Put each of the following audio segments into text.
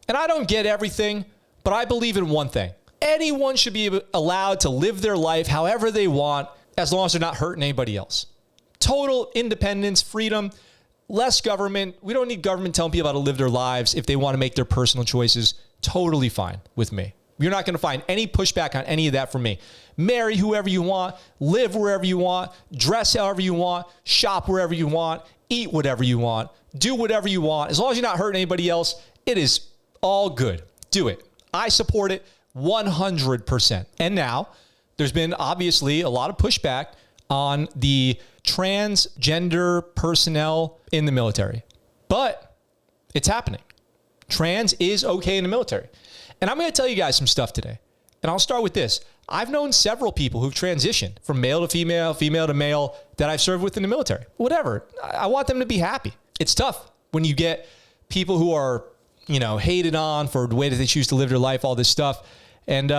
And I don't get everything, but I believe in one thing. Anyone should be allowed to live their life however they want, as long as they're not hurting anybody else. Total independence, freedom, less government. We don't need government telling people how to live their lives if they want to make their personal choices. Totally fine with me. You're not going to find any pushback on any of that from me. Marry whoever you want, live wherever you want, dress however you want, shop wherever you want, eat whatever you want, do whatever you want. As long as you're not hurting anybody else, it is all good. Do it. I support it 100%. And now there's been obviously a lot of pushback on the transgender personnel in the military, but it's happening. Trans is okay in the military. And I'm going to tell you guys some stuff today. And I'll start with this. I've known several people who've transitioned from male to female, female to male that I've served with in the military. Whatever. I want them to be happy. It's tough when you get people who are, hated on for the way that they choose to live their life, all this stuff. And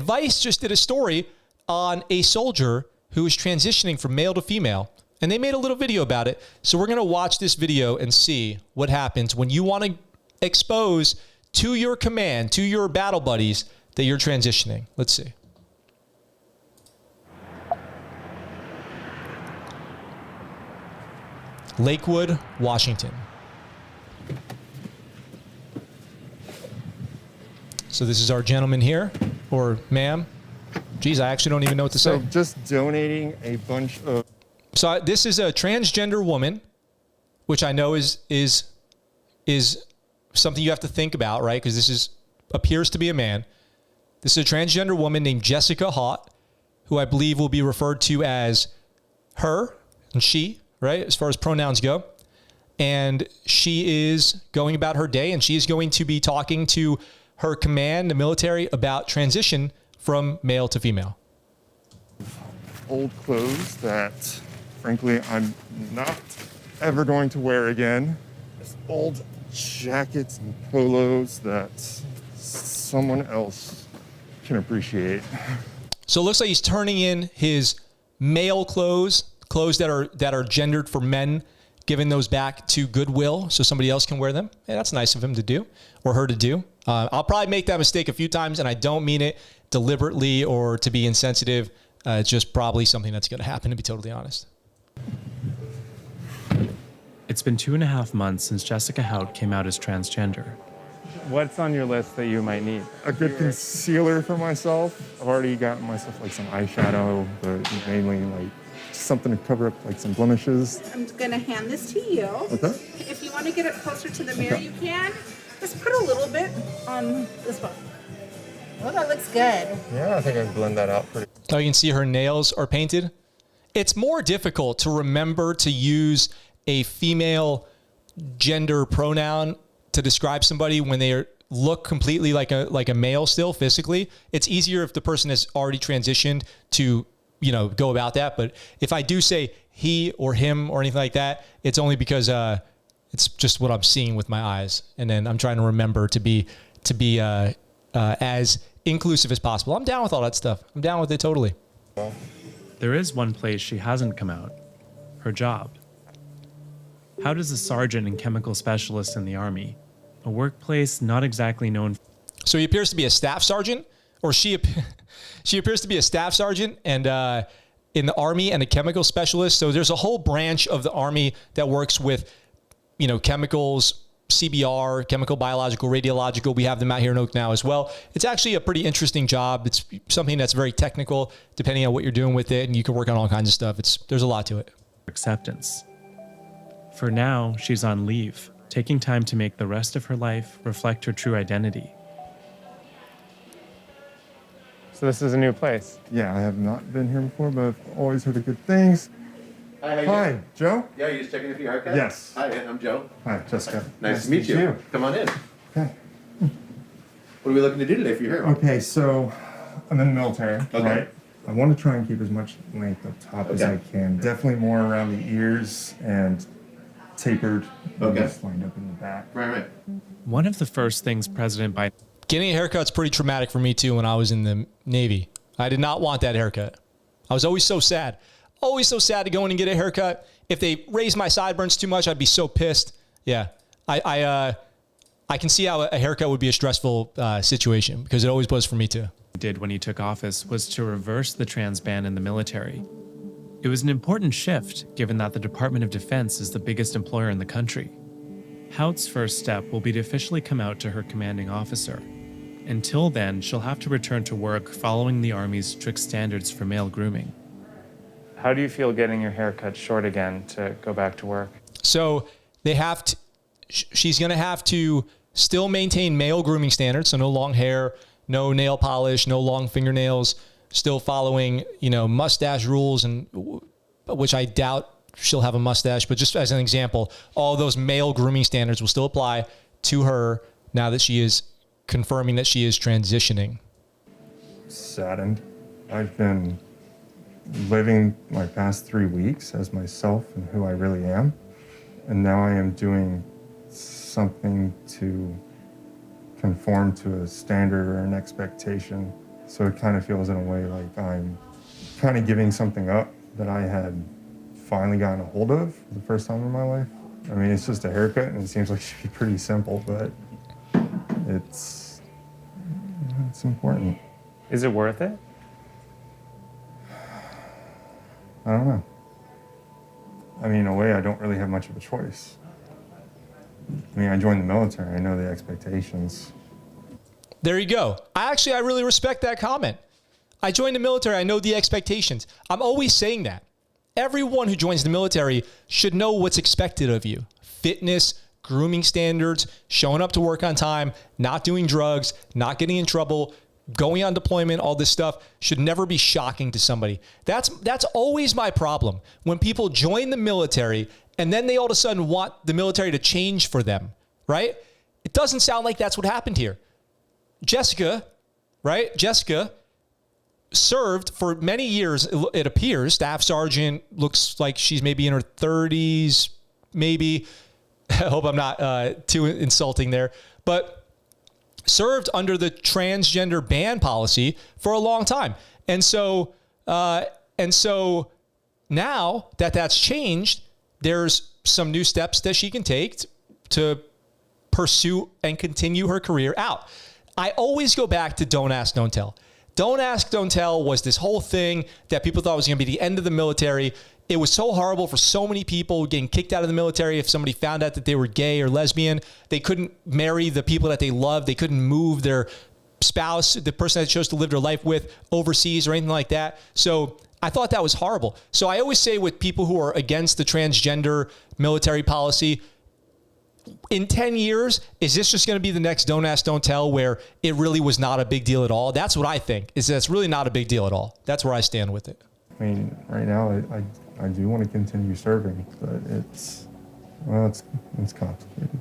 Vice just did a story on a soldier who is transitioning from male to female. And they made a little video about it. So we're going to watch this video and see what happens when you want to expose to your command, to your battle buddies, that you're transitioning. Let's see. Lakewood, Washington. So this is our gentleman here, or ma'am. Geez, I actually don't even know what to say. So just donating a bunch of... So this is a transgender woman, which I know is something you have to think about, right? Because this appears to be a man. This is a transgender woman named Jessica Haught, who I believe will be referred to as her and she, right? As far as pronouns go. And she is going about her day, and she is going to be talking to her command, the military, about transition from male to female. Old clothes that, frankly, I'm not ever going to wear again. Just old jackets and polos that someone else can appreciate. So it looks like he's turning in his male clothes that are gendered for men, giving those back to Goodwill so somebody else can wear them. Hey, that's nice of him to do, or her to do. I'll probably make that mistake a few times, and I don't mean it deliberately or to be insensitive. It's just probably something that's going to happen, to be totally honest. It's been 2.5 months since Jessica Haught came out as transgender. What's on your list that you might need? A good concealer for myself. I've already gotten myself like some eyeshadow, but mainly like something to cover up like some blemishes. I'm gonna hand this to you. Okay. If you want to get it closer to the mirror, you can. Just put a little bit on this one. Oh, that looks good. Yeah, I think I can blend that out pretty. Oh, you can see her nails are painted. It's more difficult to remember to use a female gender pronoun to describe somebody when they look completely like a male still physically. It's easier if the person has already transitioned to, go about that. But if I do say he or him or anything like that, it's only because it's just what I'm seeing with my eyes. And then I'm trying to remember to be as inclusive as possible. I'm down with all that stuff. I'm down with it totally. There is one place she hasn't come out, her job. How does a sergeant and chemical specialist in the Army, a workplace not exactly known... So he appears to be a staff sergeant, or she appears to be a staff sergeant and in the Army and a chemical specialist. So there's a whole branch of the Army that works with, chemicals, CBR, chemical, biological, radiological. We have them out here in Oak now as well. It's actually a pretty interesting job. It's something that's very technical, depending on what you're doing with it, and you can work on all kinds of stuff. There's a lot to it. Acceptance. For now, she's on leave, taking time to make the rest of her life reflect her true identity. So this is a new place. Yeah, I have not been here before, but I've always heard of good things. Hi, Joe? Yeah, you just checking if your haircut? Yes. Hi, I'm Joe. Hi, Jessica. Nice to meet you. Come on in. Okay. What are we looking to do today for your hair? Okay, so I'm in the military, Okay. right? I want to try and keep as much length up top as I can. Definitely more around the ears and tapered, just lined up in the back. Right. One of the first things President Biden... Getting a haircut's pretty traumatic for me too when I was in the Navy. I did not want that haircut. I was always so sad. Always so sad to go in and get a haircut. If they raised my sideburns too much, I'd be so pissed. Yeah. I I can see how a haircut would be a stressful situation, because it always was for me too. Did when he took office was to reverse the trans ban in the military. It was an important shift, given that the Department of Defense is the biggest employer in the country. Haut's first step will be to officially come out to her commanding officer. Until then, she'll have to return to work following the Army's strict standards for male grooming. How do you feel getting your hair cut short again to go back to work? So they have to, she's going to have to still maintain male grooming standards. So no long hair, no nail polish, no long fingernails, still following, mustache rules, and which I doubt she'll have a mustache, but just as an example, all those male grooming standards will still apply to her now that she is confirming that she is transitioning. Saddened. I've been living my past 3 weeks as myself and who I really am, and now I am doing something to conform to a standard or an expectation. So it kind of feels in a way like I'm kind of giving something up that I had finally gotten a hold of for the first time in my life. I mean, it's just a haircut, and it seems like it should be pretty simple, but it's important. Is it worth it? I don't know. I mean, in a way, I don't really have much of a choice. I mean, I joined the military. I know the expectations. There you go. I really respect that comment. I joined the military. I know the expectations. I'm always saying that. Everyone who joins the military should know what's expected of you. Fitness, grooming standards, showing up to work on time, not doing drugs, not getting in trouble, going on deployment, all this stuff should never be shocking to somebody. That's always my problem. When people join the military and then they all of a sudden want the military to change for them, right? It doesn't sound like that's what happened here. Jessica, right? Jessica served for many years, it appears. Staff sergeant, looks like she's maybe in her 30s, maybe. I hope I'm not too insulting there. But served under the transgender ban policy for a long time. And so now that that's changed, there's some new steps that she can take to pursue and continue her career out. I always go back to don't ask, don't tell. Don't ask, don't tell was this whole thing that people thought was going to be the end of the military. It was so horrible for so many people getting kicked out of the military. If somebody found out that they were gay or lesbian, they couldn't marry the people that they loved. They couldn't move their spouse, the person that chose to live their life with, overseas or anything like that. So I thought that was horrible. So I always say with people who are against the transgender military policy, in 10 years, is this just going to be the next don't ask, don't tell where it really was not a big deal at all? That's what I think, is that it's really not a big deal at all. That's where I stand with it. I mean, right now, I do want to continue serving, but it's complicated.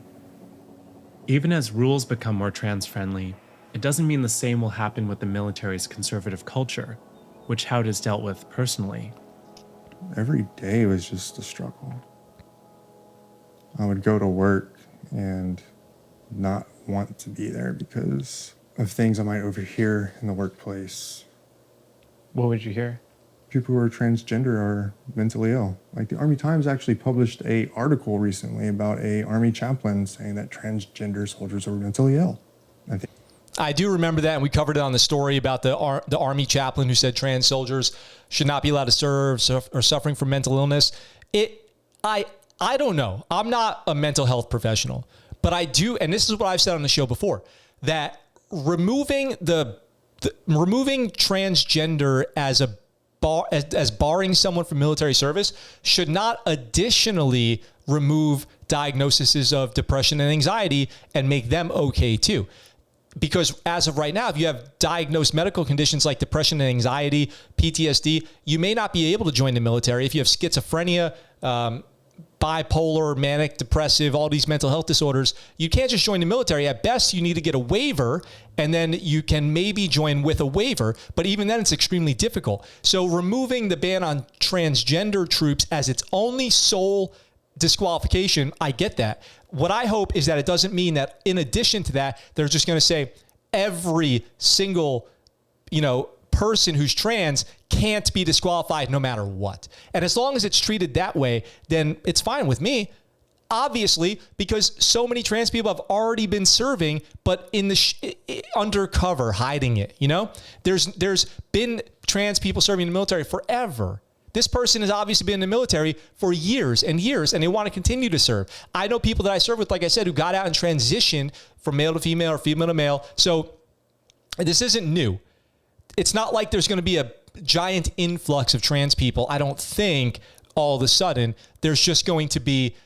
Even as rules become more trans-friendly, it doesn't mean the same will happen with the military's conservative culture, which Haut has dealt with personally. Every day was just a struggle. I would go to work and not want to be there because of things I might overhear in the workplace. What would you hear? People who are transgender are mentally ill. Like the Army Times actually published an article recently about a Army chaplain saying that transgender soldiers are mentally ill. I do remember that, and we covered it on the story about the Army chaplain who said trans soldiers should not be allowed to serve or suffering from mental illness. I don't know. I'm not a mental health professional, but I do, and this is what I've said on the show before, that removing removing transgender as barring someone from military service should not additionally remove diagnoses of depression and anxiety and make them okay too. Because as of right now, if you have diagnosed medical conditions like depression and anxiety, PTSD, you may not be able to join the military. If you have schizophrenia, bipolar, manic, depressive, all these mental health disorders, you can't just join the military. At best, you need to get a waiver, and then you can maybe join with a waiver. But even then, it's extremely difficult. So removing the ban on transgender troops as its only sole disqualification, I get that. What I hope is that it doesn't mean that in addition to that, they're just going to say every single, person who's trans can't be disqualified no matter what. And as long as it's treated that way, then it's fine with me. Obviously, because so many trans people have already been serving, but in the undercover, hiding it. You know, there's been trans people serving in the military forever. This person has obviously been in the military for years and years, and they want to continue to serve. I know people that I serve with, like I said, who got out and transitioned from male to female or female to male. So this isn't new. It's not like there's going to be a giant influx of trans people. I don't think all of a sudden there's just going to be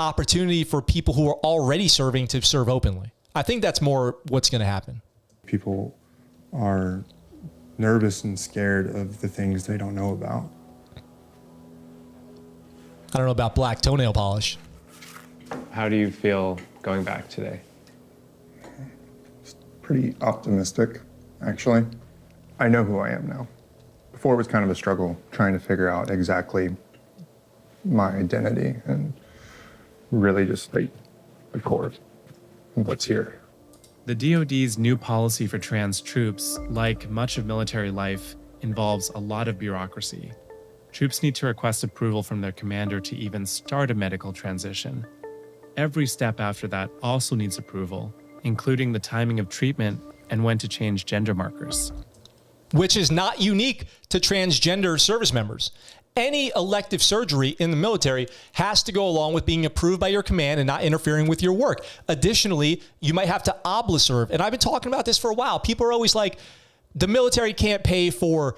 opportunity for people who are already serving to serve openly. I think that's more what's going to happen. People are nervous and scared of the things they don't know about. I don't know about black toenail polish. How do you feel going back today? Pretty optimistic, actually. I know who I am now. Before it was kind of a struggle trying to figure out exactly my identity and really just like the core of what's here. The DoD's new policy for trans troops, like much of military life, involves a lot of bureaucracy. Troops need to request approval from their commander to even start a medical transition. Every step after that also needs approval, including the timing of treatment and when to change gender markers. Which is not unique to transgender service members. Any elective surgery in the military has to go along with being approved by your command and not interfering with your work. Additionally, you might have to obla-serve. And I've been talking about this for a while. People are always like, the military can't pay for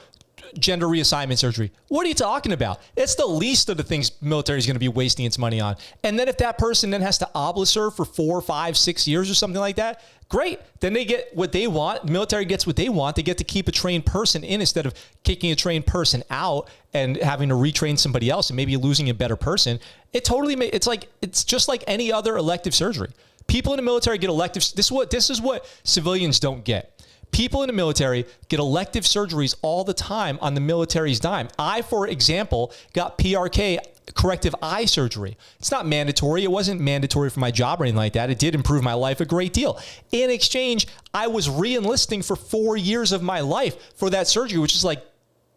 gender reassignment surgery. What are you talking about? It's the least of the things military is going to be wasting its money on. And then if that person then has to obla-serve for 4, 5, 6 years or something like that, great. Then they get what they want. The military gets what they want. They get to keep a trained person in instead of kicking a trained person out and having to retrain somebody else and maybe losing a better person. It's just like any other elective surgery. People in the military get elective. This is what civilians don't get. People in the military get elective surgeries all the time on the military's dime. I, for example, got PRK, corrective eye surgery. It's not mandatory. It wasn't mandatory for my job or anything like that. It did improve my life a great deal. In exchange, I was re-enlisting for 4 years of my life for that surgery, which is like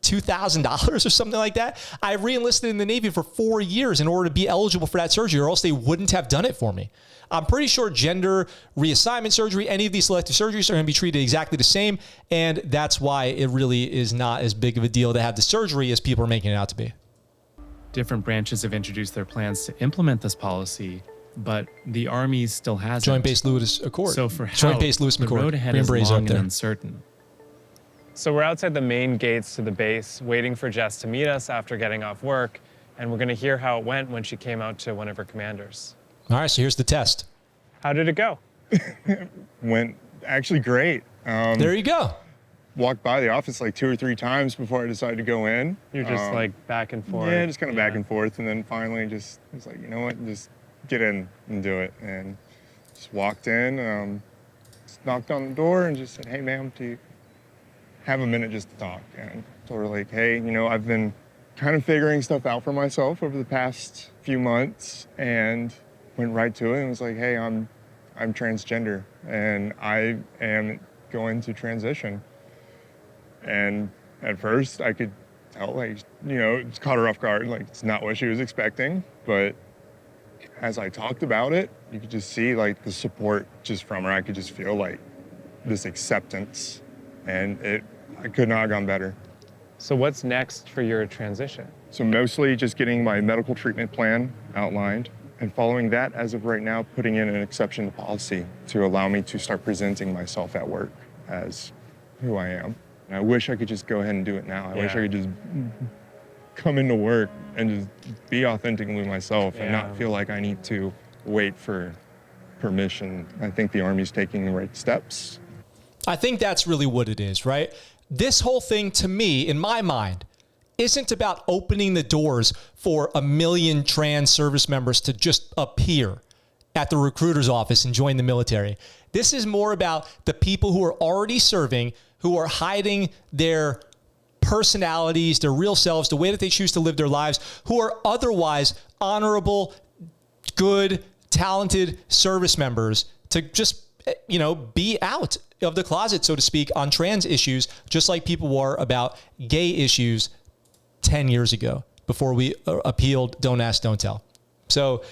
$2,000 or something like that. I re-enlisted in the Navy for 4 years in order to be eligible for that surgery, or else they wouldn't have done it for me. I'm pretty sure gender reassignment surgery, any of these selective surgeries are going to be treated exactly the same. And that's why it really is not as big of a deal to have the surgery as people are making it out to be. Different branches have introduced their plans to implement this policy, but the Army still hasn't. Joint Base Lewis Accord. So for Joint Base Lewis the McCord. road ahead Green is Berets long up there. and uncertain. So we're outside the main gates to the base, waiting for Jess to meet us after getting off work, and we're going to hear how it went when she came out to one of her commanders. All right, so here's the test. How did it go? Went actually great. There you go. Walked by the office like 2 or 3 times before I decided to go in. You're just like back and forth. Yeah, just kind of back and forth. And then finally just was like, you know what, just get in and do it. And just walked in, just knocked on the door and just said, hey, ma'am, do you have a minute just to talk? And told her like, hey, you know, I've been kind of figuring stuff out for myself over the past few months, and went right to it and was like, hey, I'm transgender and I am going to transition. And at first I could tell, like, you know, it caught her off guard, like it's not what she was expecting. But as I talked about it, you could just see like the support just from her. I could just feel like this acceptance, and I could not have gone better. So what's next for your transition? So mostly just getting my medical treatment plan outlined, and following that, as of right now, putting in an exception to policy to allow me to start presenting myself at work as who I am. And I wish I could just go ahead and do it now. I wish I could just come into work and just be authentically myself and not feel like I need to wait for permission. I think the Army's taking the right steps. I think that's really what it is, right? This whole thing, to me, in my mind, isn't about opening the doors for 1 million trans service members to just appear at the recruiter's office and join the military. This is more about the people who are already serving, who are hiding their personalities, their real selves, the way that they choose to live their lives, who are otherwise honorable, good, talented service members, to just, you know, be out of the closet, so to speak, on trans issues, just like people were about gay issues 10 years ago before we appealed Don't Ask, Don't Tell. So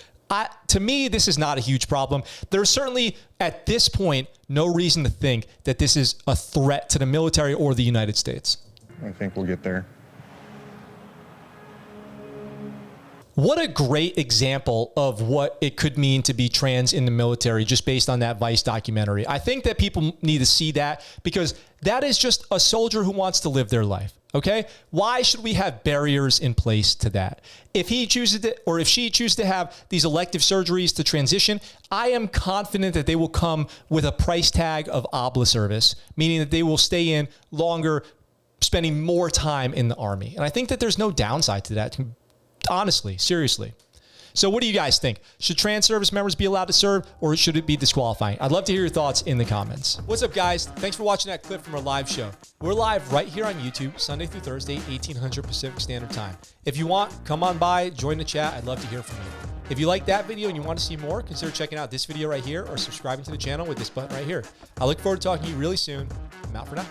To me, this is not a huge problem. There's certainly, at this point, no reason to think that this is a threat to the military or the United States. I think we'll get there. What a great example of what it could mean to be trans in the military, just based on that Vice documentary. I think that people need to see that, because that is just a soldier who wants to live their life. Okay? Why should we have barriers in place to that? If he chooses to, or if she chooses to have these elective surgeries to transition, I am confident that they will come with a price tag of obla service, meaning that they will stay in longer, spending more time in the Army. And I think that there's no downside to that, honestly, seriously. So what do you guys think? Should trans service members be allowed to serve, or should it be disqualifying? I'd love to hear your thoughts in the comments. What's up, guys? Thanks for watching that clip from our live show. We're live right here on YouTube, Sunday through Thursday, 1800 Pacific Standard Time. If you want, come on by, join the chat. I'd love to hear from you. If you like that video and you want to see more, consider checking out this video right here or subscribing to the channel with this button right here. I look forward to talking to you really soon. I'm out for now.